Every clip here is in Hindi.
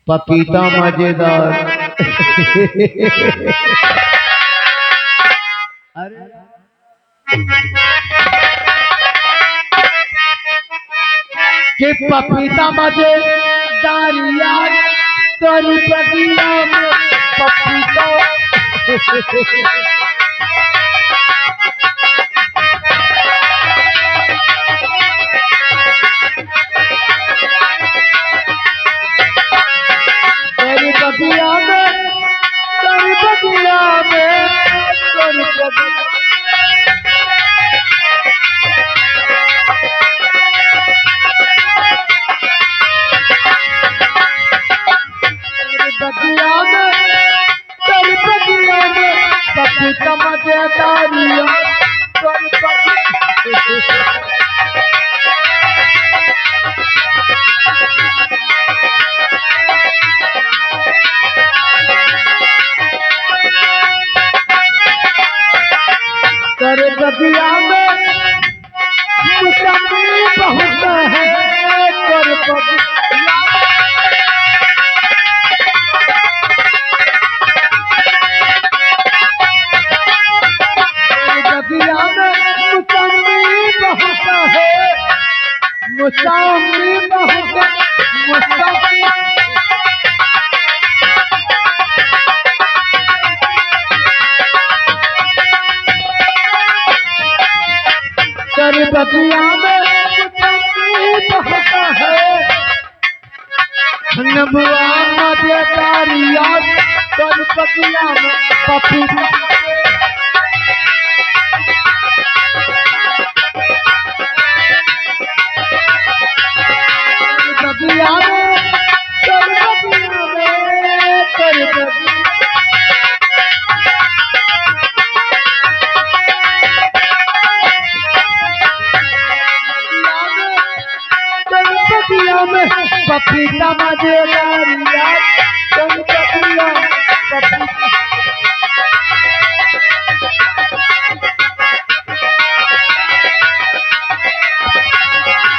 पपीता मजेदार। अरे कि पपीता मजेदार यार तोरी बगिया में पपीता। तेरी बगिया में तेरी बगिया में तेरी बगिया में तेरी बगिया में पपीता मजेदार यार तोरी बगिया। तेरे बगिया में मुसम्मी बहुत है। तेरे बगिया में मुसम्मी बहुत है। मुसम्मी बहुत मुसम्मी तेरी बगिया में बहुत है। नबुआ मजेदार यार तेरी बगिया में पपीता। बगिया में तेरी बगिया में तेरी बगिया में पपीता मजेदार यार तेरी बगिया पपीता।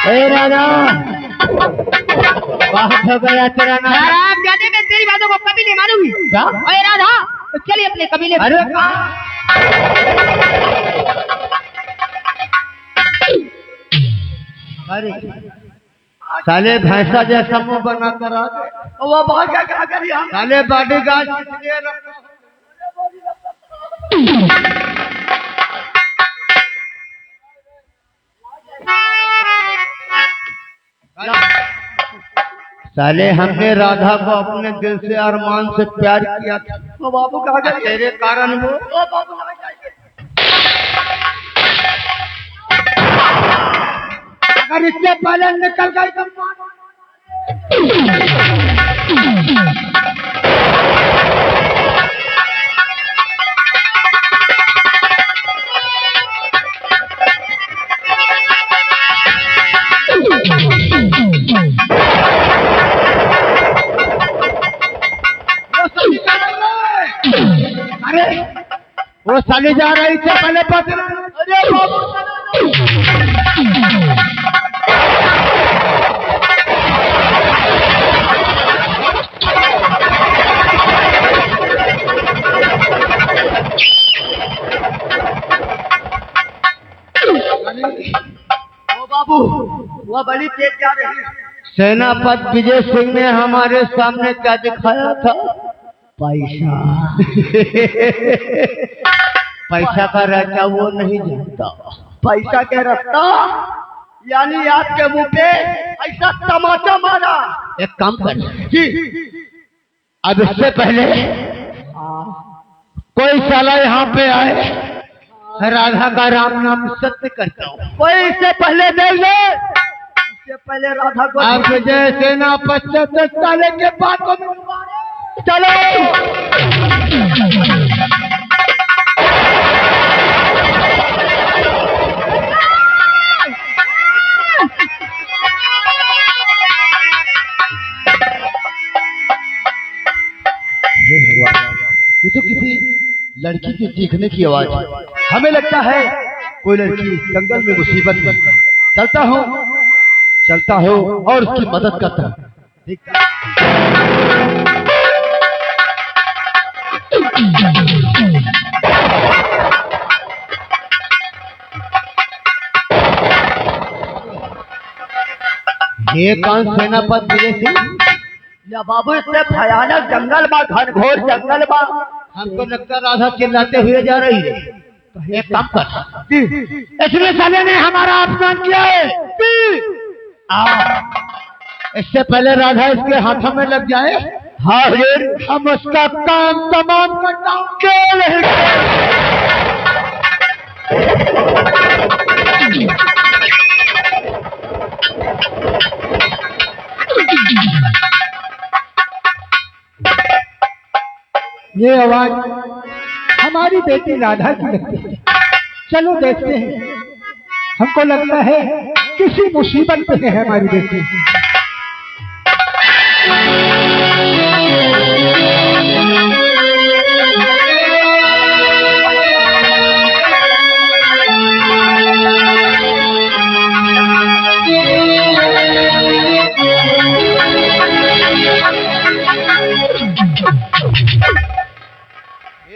ए राजा बात हो गया तेरा नाम। आप जाने मैं तेरी बातों को कभी नहीं मानूंगी। क्या? अरे राधा चलिए अपने कबीले। अरे अरे साले भैंसा जैसा मुंह बना कर आ गए। वो बहुत क्या करिए हम। साले बॉडीगार्ड इसलिए रखो। साले हमने राधा को अपने दिल से अरमान से प्यार किया था। वो बाबू कहा गया तेरे कारण वो बाबू अगर इससे पहले निकल गई तो अरे वो साली जा रही थी पहले पकड़। अरे बाबू वो बाबू वो बड़ी तेज जा रही है। सेनापति विजय सिंह ने हमारे सामने क्या दिखाया था? पैसा। पैसा का राजा वो नहीं जानता। पैसा के रास्ता यानी आपके मुंह पे ऐसा तमाचा मारा। एक काम कर जी, अब इससे पहले कोई साला यहाँ पे आए राधा का राम नाम सत्य करता हूँ। कोई इससे पहले देख ले। इससे पहले राधा को आप विजय सेना 75 साल के बाद को चलो। ये तो किसी लड़की के चीखने की आवाज है। हमें लगता है कोई लड़की जंगल में मुसीबत में। चलता हूँ चलता हो और उसकी मदद करता हूँ। ये कौन सेनापति विजय सिंह? या बाबू इससे भयानक जंगल बा, घनघोर जंगल बा। हमको लगता राधा चिल्लाते हुए जा रही है। एक काम कर, इसने साले ने हमारा अपमान किया है। इससे पहले राधा इसके हाथों में लग जाए, हाँ हम उसका काम तमाम करता हूँ। ये आवाज हमारी बेटी राधा की लगती है। चलो देखते हैं। हमको लगता है किसी मुसीबत में है हमारी बेटी।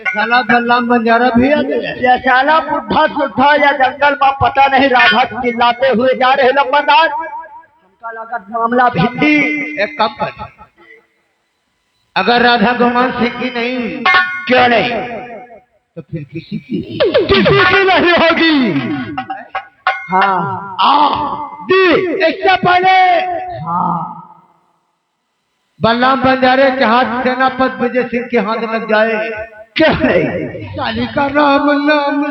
साला बलराम बंजारा भी आ गया। ये साला बुढ़ा सुद्धा या जंगल में पता नहीं राधा चिल्लाते हुए जा रहे लंबरदार। हमका लगा मामला भिंडी। एक काम कर, अगर राधा गुमान सिंह की नहीं, क्यों नहीं, तो फिर किसी की नहीं होगी। हाँ इससे पहले बलराम बंजारे के हाथ सेनापति विजय सिंह के हाथ लग जाए, क्या नहीं? साली का राम नाम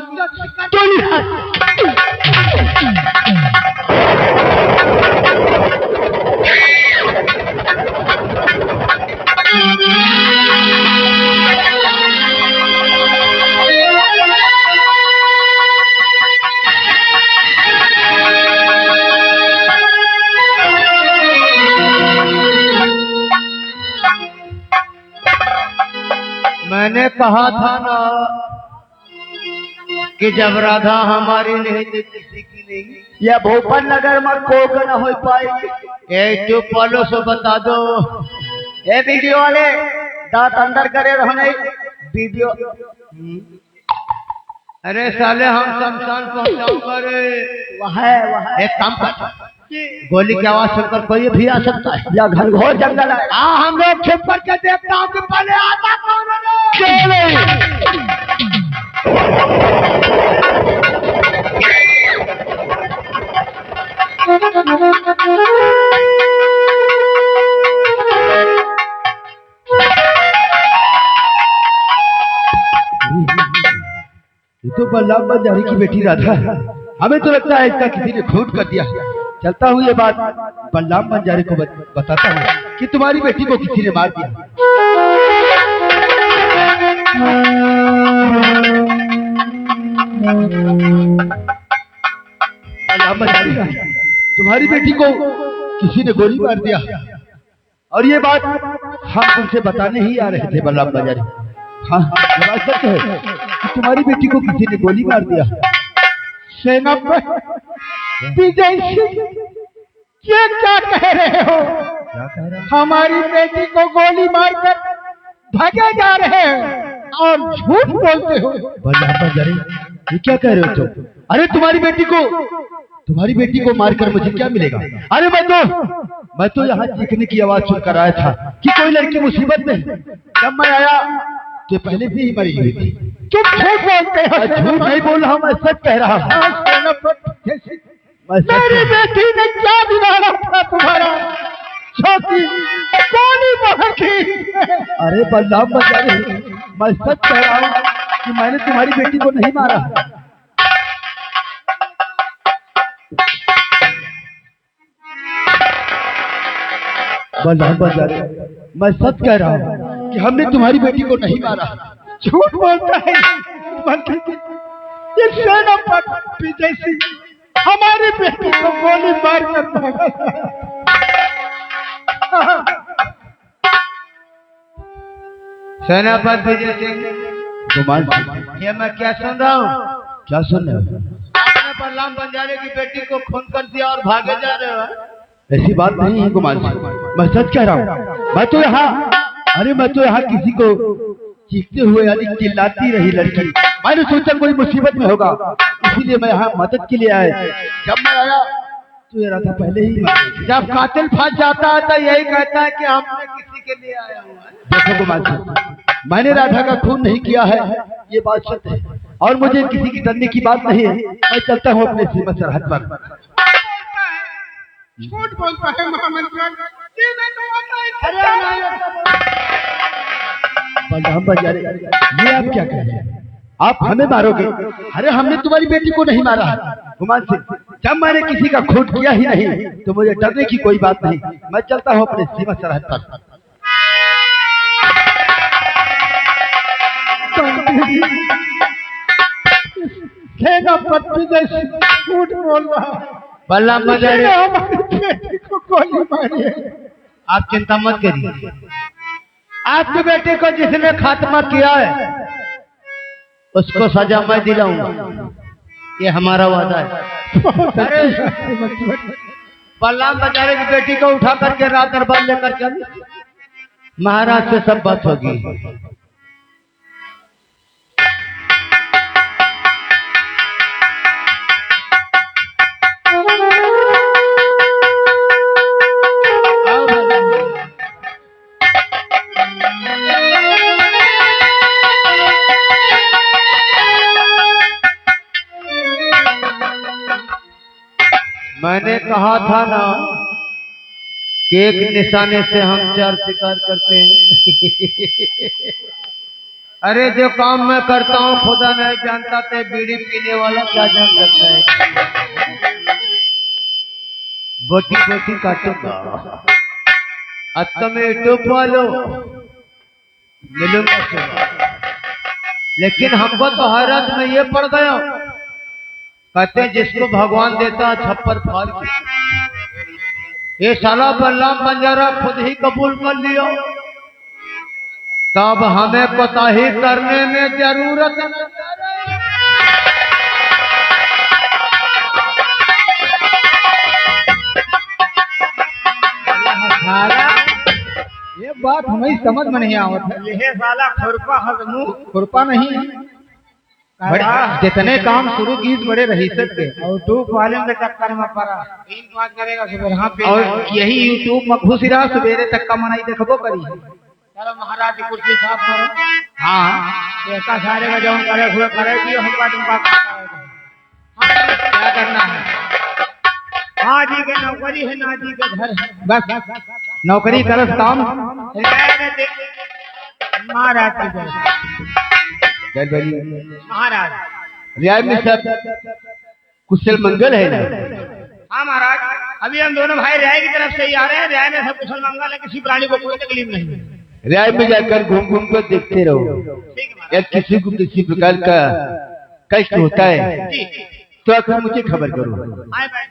मैंने कहा था ना कि जब राधा हमारी नहीं तो किसी की नहीं। यह भोपाल नगर में कोक न हो पाएगी। ए चुप वालों से बता दो। ए वीडियो वाले दांत अंदर करे रहने वीडियो। अरे साले हम शमशान पहुंचाऊंगा रे। वह एक काम कर, गोली की आवाज सुनकर कोई भी आ सकता है। या घनघोर जंगल है। हम लोग छिप करके देखता हूँ कि पहले आता कौन है। ये तो बलराम बंजारी की बेटी राधा है। हमें तो लगता है इसका किसी ने खून कर दिया। चलता हूँ ये बात बलराम बंजारी को बताता हूँ कि तुम्हारी बेटी को किसी ने मार दिया। बलराम बंजारी, तुम्हारी बेटी को किसी ने गोली मार दिया, और ये बात हम तुमसे बताने ही आ रहे थे बलराम बंजारी। हाँ, ये बात सच है कि तुम्हारी बेटी को किसी ने गोली मार दिया। सेनापति विजय सिंह, ये क्या कह रहे हो? क्या कह रहे हो? हमारी बेटी को गोली मारकर भागे जा रहे हैं और झूठ बोलते हो। बलराम बंजारी, ये क्या कह रहे हो तुम? अरे तुम्हारी बेटी को मारकर मुझे क्या मिलेगा? अरे मैं तो यहाँ चीखने की आवाज सुनकर आया था कि कोई लड़की मुसीबत में। जब मैं आया तो पहले से ही मरी हुई थी। तुम झूठ बोलते हो। झूठ नहीं बोल रहा हूँ, मैं सच कह रहा हूँ। मेरी बेटी ने क्या बिगाड़ा था तुम्हारा? छोटी गोली मार दी। अरे बलराम बंजारी, मैं सच कह रहा हूँ कि मैंने तुम्हारी बेटी को नहीं मारा। बलराम बंजारी, मैं सच कह रहा हूँ कि हमने तुम्हारी बेटी को नहीं मारा। झूठ बोलता है ये सेनापति विजय सिंह, हमारी बेटी को गोली मार कर भागा। सेनापति विजय सिंह, गुमान, ये मैं क्या सुन रहा हूँ? क्या सुन रहे हो? आपने बलराम बंजारे की बेटी को खून कर दिया और भागे जा रहे हो। ऐसी बात नहीं है गुमान सिंह, मैं सच कह रहा हूँ। मैं तो यहाँ किसी को चीखते हुए यानी चिल्लाती रही लड़की, मैंने सोचा कोई मुसीबत में होगा, इसीलिए मैं यहाँ मदद के लिए आया। जब मैं आया तो ये राधा पहले ही मर गई। जब कातिल फंस जाता है तो यही कहता है कि हमने किसी के लिए आया हुआ है। देखो गुमान सिंह, मैंने राधा का खून नहीं किया है, ये बात सत्य है, और मुझे किसी की डरने की बात नहीं है। मैं चलता हूँ अपने सीमा सरहद पर। झूठ बोलता है महामंत्री। बलराम बंजारे, ये आप क्या कह रहे हैं? आप हमें मारोगे? अरे हमने तुम्हारी बेटी को नहीं मारा है गुमान सिंह, जब मैंने किसी का खून किया ही नहीं तो मुझे डरने की कोई बात नहीं। मैं चलता हूँ अपने सीमा सरहद पर। सेनापति जैसे झूठ बोल रहा है। बलराम बंजारे, हमारी बेटी को गोली मारी है। आप चिंता मत करिए, आपकी बेटे को जिसने खात्मा किया है उसको सजा मैं दिलाऊंगा, ये हमारा वादा है। अरे बलराम बंजारे की बेटी को उठा करके रात दरबार लेकर चल, महाराज से सब बात होगी। मैंने कहा था ना कि एक निशाने से हम 4 शिकार करते हैं। अरे जो काम मैं करता हूँ खुदा नहीं जानता, ते बीड़ी पीने वाला क्या जान सकता है। बोटी बोटी काटूंगा, अब तो मैं यूट्यूब वालों मिलूंगा सुबह। लेकिन हमको तो हैरत में ये पड़ गया, कहते जिसको भगवान देता छप्पर फाड़ के, ये साला बलराम बंजारा खुद ही कबूल कर लिया, तब हमें कोताही करने में जरूरत नहीं। ये बात हमें समझ में नहीं आवत है। ये साला खुरपा हजमू खुरपा नहीं, बड़े जितने काम शुरू की बड़े रहीसत के और यूट्यूब वाले के चक्कर में पड़ा। 3-5 करेगा सुबह यहाँ पे, और यही यूट्यूब में घुस रहा, सवेरे तक का मनाई देखबो करी। चलो महाराज की कुर्सी साफ करो। हाँ ऐसा सारे में जो करे हुए करेगी, हम क्या करना है? हाँ जी के नौकरी है, ना जी के घर है। बस नौकरी करस काम। महाराज की जय। महाराज रियाज में सब कुशल मंगल है ना? हाँ महाराज, अभी हम दोनों भाई रियाय की तरफ से ही आ रहे हैं। रियाय में सब कुशल मंगल है, किसी प्राणी को कोई तकलीफ नहीं है। रियाज में जाकर घूम घूम कर देखते रहो, ठीक है या किसी को किसी प्रकार का कष्ट होता है जी। तो आकर मुझे खबर करो। आए भाई।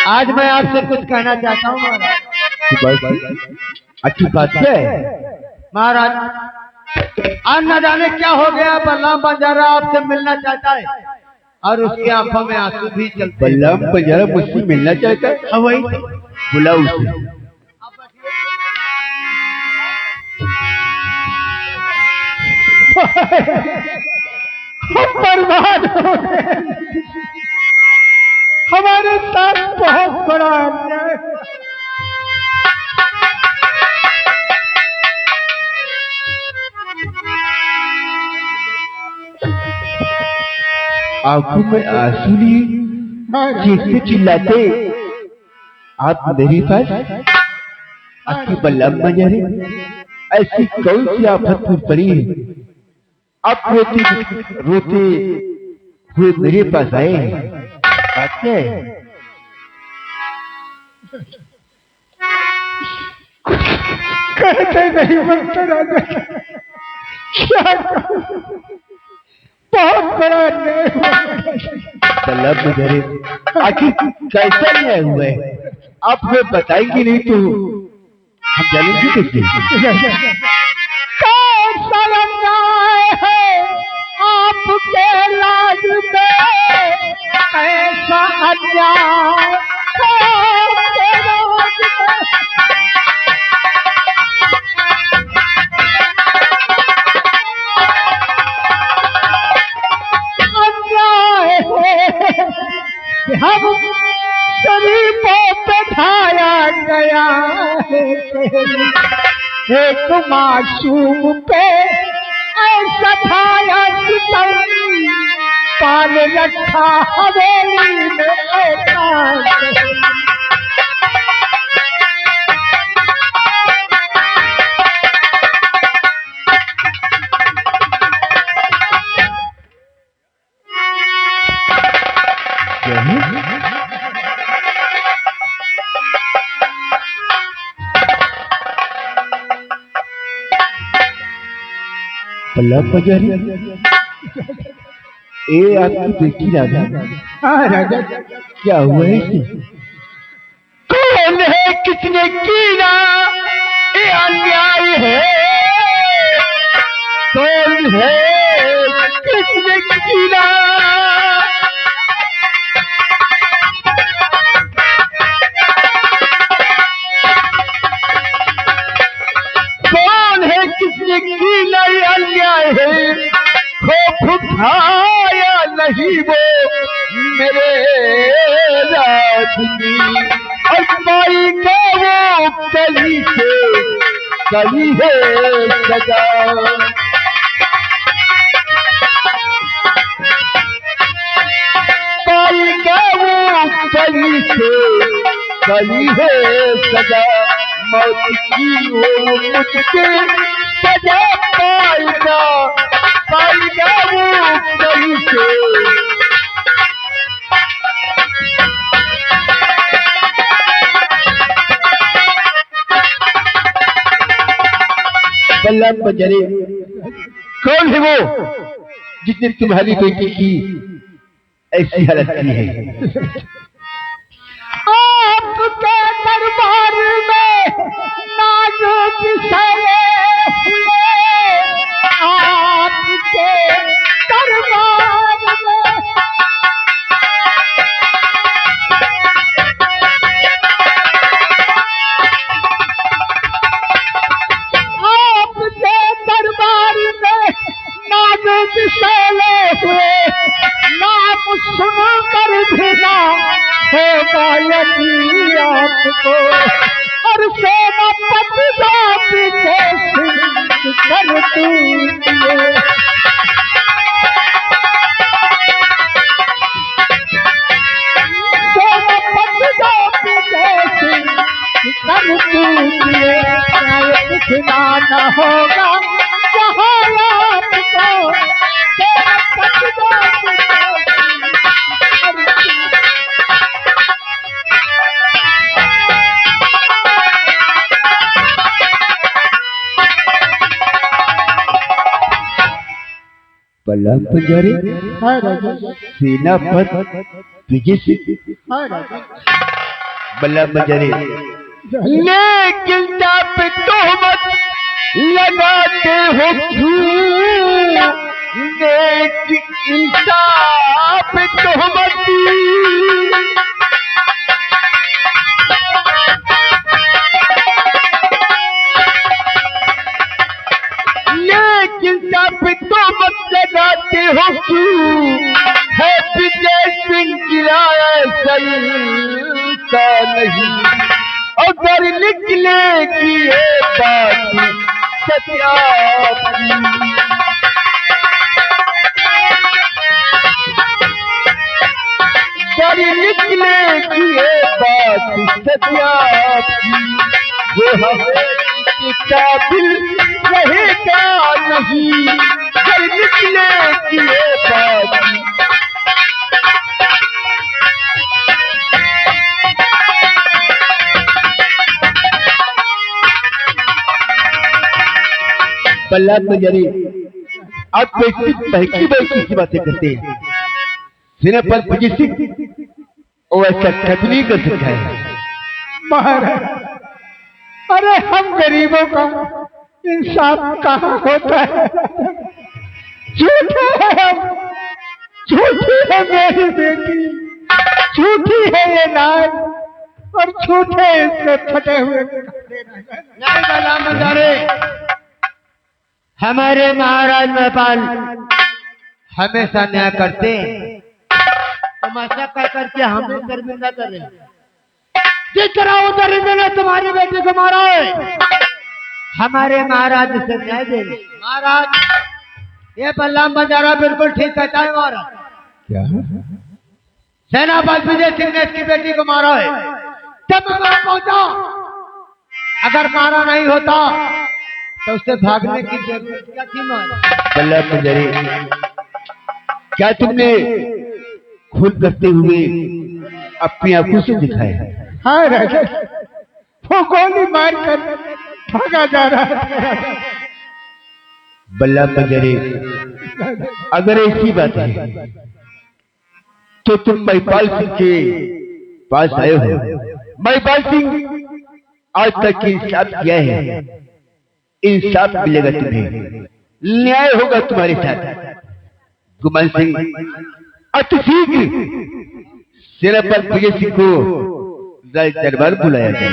आज मैं आपसे कुछ कहना चाहता हूँ महाराज। अच्छी बात है महाराज, आज न जाने क्या हो गया, बलराम बंजारा आपसे मिलना चाहता है और उसकी आंखों में आंसू भी चलते। बलराम बंजारा मुझसे मिलना चाहता है? वही बुलाओ उसे। बर्बाद हो गए। हमारे साथ बहुत बड़ा अन्याय। आंखों में आंसू लिए चीखते चिल्लाते आप मेरे पास आपकी बलराम बंजारे, ऐसी कौन सी आफत में पड़ी है आप रोते रोते हुए मेरे पास आए हैं? बात क्या है? कहते नहीं बनता राजा, क्या कहूं? बहुत बड़ा अन्याय हुआ। बल्लभ मुझे आखिर कैसा न्याय हुआ है? आप हमें बताएंगे नहीं तो हम जानेंगे कैसे? कौन सा अन्याय है आपके लाज में? कैसा अन्याय है आपके लाज में? अन्याय है कि हम शरीफों पे ढाया गया है, एक मासूम पे ऐसा ढाया सितम, पाल रखा हवेली में ऐसा। बल्लभ पुजारी, ये आपकी बेटी राधा। हाँ राजा, क्या हुआ है इसे? कौन है, किसने किया ये अन्याय है? कौन है, किसने किया? कौन है, किसने किया ये अन्याय है? खौफ उठाया नहीं वो मेरे राजनी, अजमाई का वो कली से कली है सजा। पाई का वो कली से कली है सजा, मौत की वो मुझके सजा पाएगा, पाएगा वो कली से। बल्लभ पुजारी, कौन है वो जिसने तुम्हारी बेटी की ऐसी हालत की है? आपके दरबार में नाजुक सले हुए, आपके दरबार में आपके दरबार में नाजुक सले हुए, नाम सुनकर भी ना होगा यकीन आपको, और सेनापति जाति के सिंह कर दूंगे। सेनापति जाति के सिंह कर दूंगे, शायद दिखना न होगा जहाँ आपको, सेनापति जाति बल्लभ पुजारी, हाँ राजा, सेनापति विजय सिंह। हाँ राजा, बल्लभ पुजारी, लेकिन जब तोहमत लगाते हो क्यों, नेक इंसाफ तोहमती, लेकिन जब तोहमत लगाते हो क्यों, है विजय सिंह गिराया सलता नहीं, अगर निकलेगी ये बात सत्या की, अगर निकलेगी ये बात सत्या की, वो हमें काबिल रहेगा नहीं, अगर निकलेगी ये बात। बल्ला मजारे आप कैसी बहकी बहकी सी बातें करते हैं। सेनापति भगत सिंह वो ऐसा कभी नहीं कर सकता है। महाराज, अरे हम गरीबों का इंसाफ कहाँ होता है? झूठे हैं हम, झूठी है मेरी बेटी, झूठी है ये नाच और झूठे इसके फटे हुए नहीं बल्ला मजारे, हमारे महाराज महिपाल हमेशा न्याय करते हैं। तुम ऐसा कर करके हमें शर्मिंदा कर रहे हैं। जिस तरह उधर ने तुम्हारी बेटी को मारा है, हमारे महाराज से न्याय दे। महाराज, ये बल्ला मजारा बिल्कुल ठीक कहता है। महाराज क्या सेनापति विजय सिंह ने इसकी बेटी को मारा है। जब मैं वहां पहुंचा, अगर मारा नहीं होता तो उससे भागने की जरूरत क्या थी? बल्ला मजारे, क्या तुमने खुद करते हुए अपनी आंखों से दिखाया है? हाँ राजा, वो गोली मार कर भागा जा रहा है। बल्ला मजारे, अगर ऐसी बात है तो तुम महिपाल सिंह के पास आए हो। महिपाल सिंह आज तक इंसाफ किया है, इंसाफ मिलेगा तुम्हें, न्याय होगा तुम्हारे साथ। गुमान सिंह अति शीघ्र सेनापति भगत सिंह को राज दरबार बुलाया गया।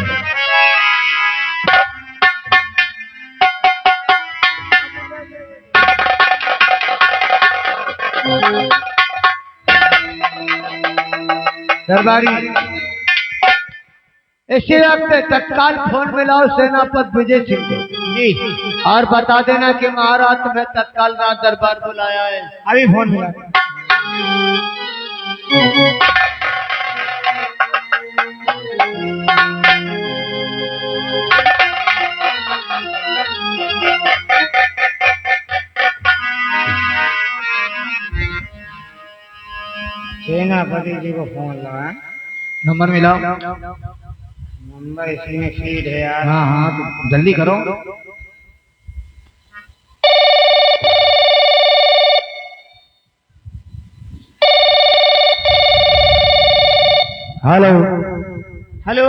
दरबारी, इसी वक्त तत्काल फोन मिलाओ सेनापति विजय सिंह को जी, और बता देना कि महाराज तुम्हें तत्काल राज दरबार बुलाया है। अभी फोन मिला। सेनापति जी को फोन लगा। नंबर मिलाओ। नंबर इसी में फीड है यार। हाँ हाँ, तो जल्दी करो। हेलो, हेलो,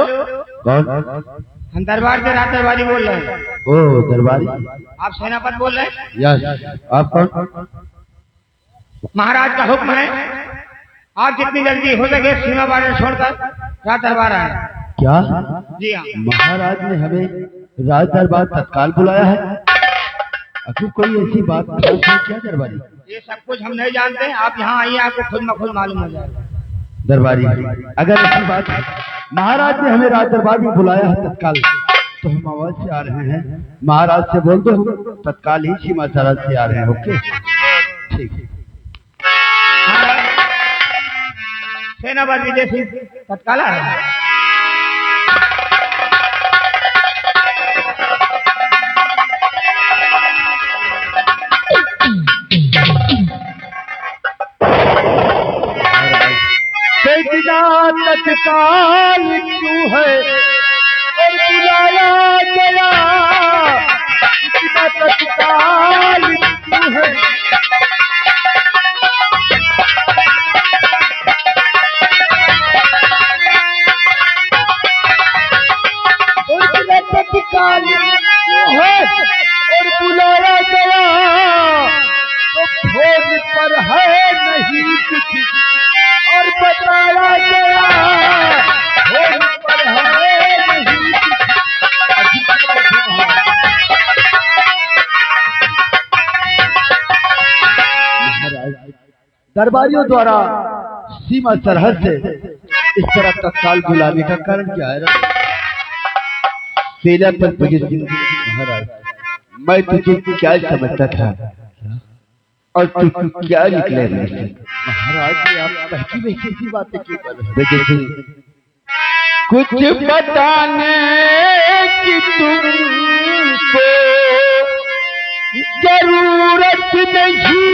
कौन? हम दरबार से रात दरबारी बोल रहे हैं। ओ दरबारी, आप सेनापति बोल रहे हैं? यस। आप कौन? महाराज का हुक्म है, आप जितनी जल्दी हो सके सीमा बार्डर छोड़कर रात दरबार आए। क्या जी हाँ। महाराज ने हमें राज दरबार तत्काल बुलाया है? अगर कोई ऐसी बात है क्या दरबारी? ये सब कुछ हम नहीं जानते, आप यहाँ आइए, आपको खुद में खुद मालूम हो जाएगा। दरबारी, अगर ऐसी बात है, महाराज ने हमें राज दरबार में बुलाया है तत्काल, तो हम आवाज से आ रहे हैं। महाराज से बोल दो तत्काल ही सीमा सरहद से आ रहे हैं। ओके, ठीक है। सेनापति विजय सिंह तत्काल आ रहे हैं। तत्काल क्यों है और बुलाया गया, इतना तत्काल क्यों है? तत्काल क्यों है और बुलाया गया, तो भोग पर है नहीं कुछ और बताया गया, भोग पर है नहीं महाराज, दरबारियों द्वारा सीमा सरहद से इस तरह तत्काल बुलाने का कारण क्या है? सेनापति भगत सिंह महाराज, मैं तुझे क्या समझता था और तू क्या निकले महाराज? आप बहकी बहकी सी बातें क्यों कर रहे हैं? कुछ बताने की तुमको जरूरत नहीं,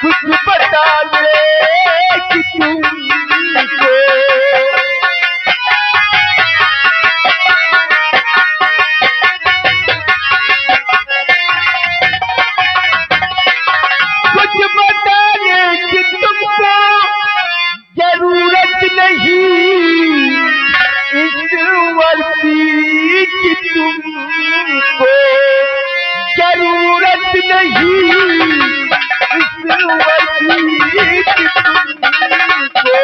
कुछ बताने की तुमको नहीं इस वर्दी की तुमको।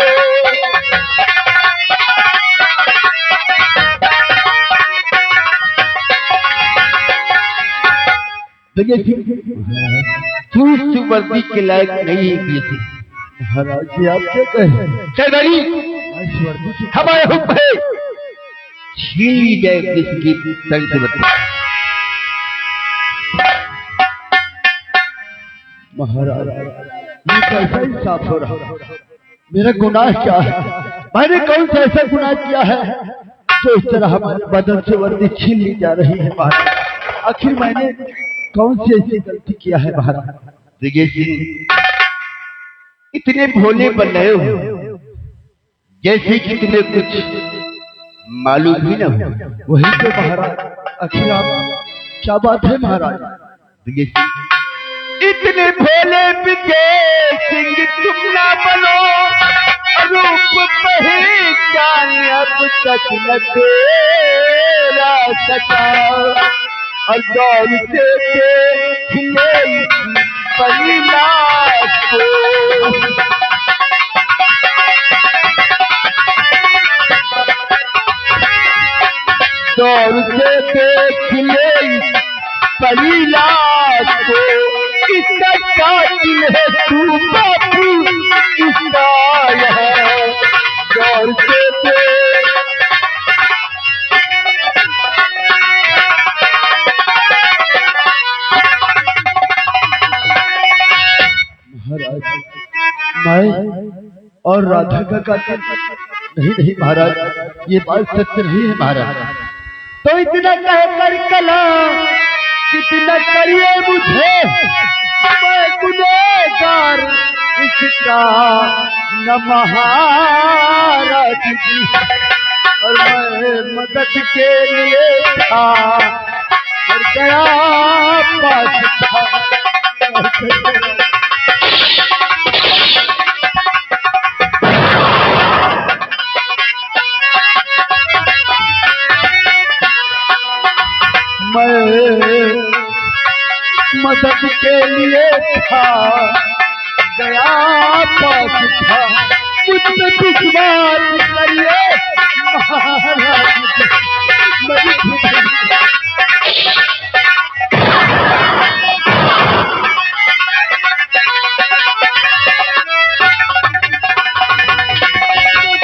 विजय सिंह तू इस वर्दी के लायक नहीं है विजय सिंह। महाराज जी आप क्या कहें? सरदारी हमारे हुक्म है छीन ली जाए इसकी तन से वर्दी। महाराज ये कैसा इंसाफ हो रहा? मेरा गुनाह क्या है? मैंने कौन सा ऐसा गुनाह किया है जो इस तरह हमारे बदन से वर्दी छीन ली जा रही है? महाराज आखिर मैंने कौन सी ऐसी गलती किया है? महाराज विजय सिंह इतने भोले बन रहे हो जैसे कि तुम्हें कुछ मालूम ही ना हो। वही तो महाराज, आखिर आप क्या बात है महाराज? विजय सिंह इतने भोले विजय सिंह तुम ना बनो, रूप पहचान अब तक न तेरा सका, और दौर से खिले परिलास को। दौर से देख ले परिलास को, इसका कातिल है तू बापू, इसका है दौर से देख। महाराज मैं और राधा का कातिल नहीं? नहीं महाराज ये बात सत्य नहीं है महाराज। तो इतना कहकर कला कितना करिए मुझे, मैं गुनहगार इसका न महाराज जी, और मैं मदद के लिए था और गया पास था। मैं मदद के लिए था गया पास था, मुझसे कुछ बात करिए महाराज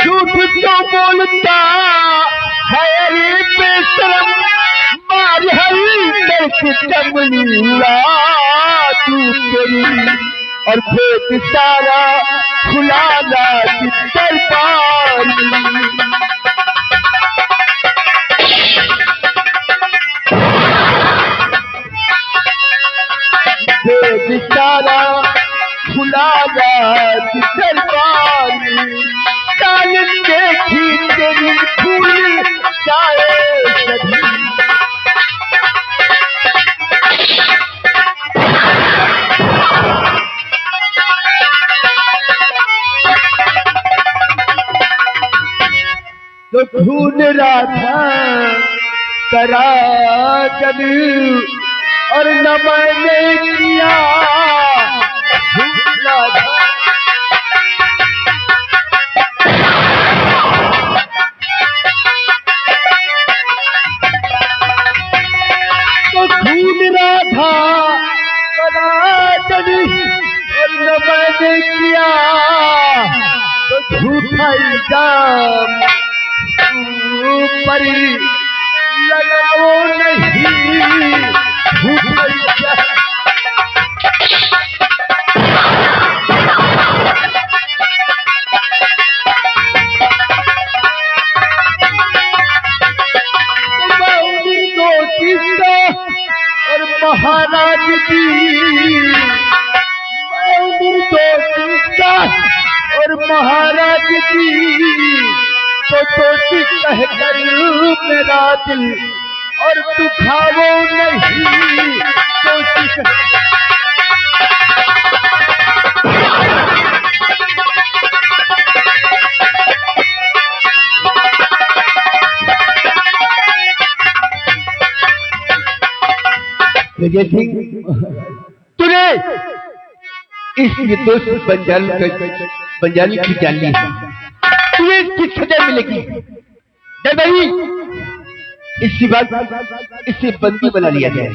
झूठ क्यों बोलता है रे बेशरम, मार हरी करके चमड़ी उड़ा तू तेरी, और भेद सारा खुलाना चित्तर पानी। भेद सारा खुलाना चित्तर पानी, डाल देखी तेरी फूल जाए सभी। तो ढूंढ राधा करा जब, और न मैंने किया ढूंढ राधा। तो ढूंढ राधा करा जब, और न मैंने किया तो झूठा इल्जाम पर लगाओ नहीं, झूठा इल्जाम। और महाराज जी और महाराज जी तो कहकर मेरा दिल और दुखावो नहीं, तो गजय सिंह, तूने इस निर्दोष बंजाली की जान ली है, तुझे इसकी सजा मिलेगी। जय भाई, इसी बात इसे बंदी बना लिया जाए।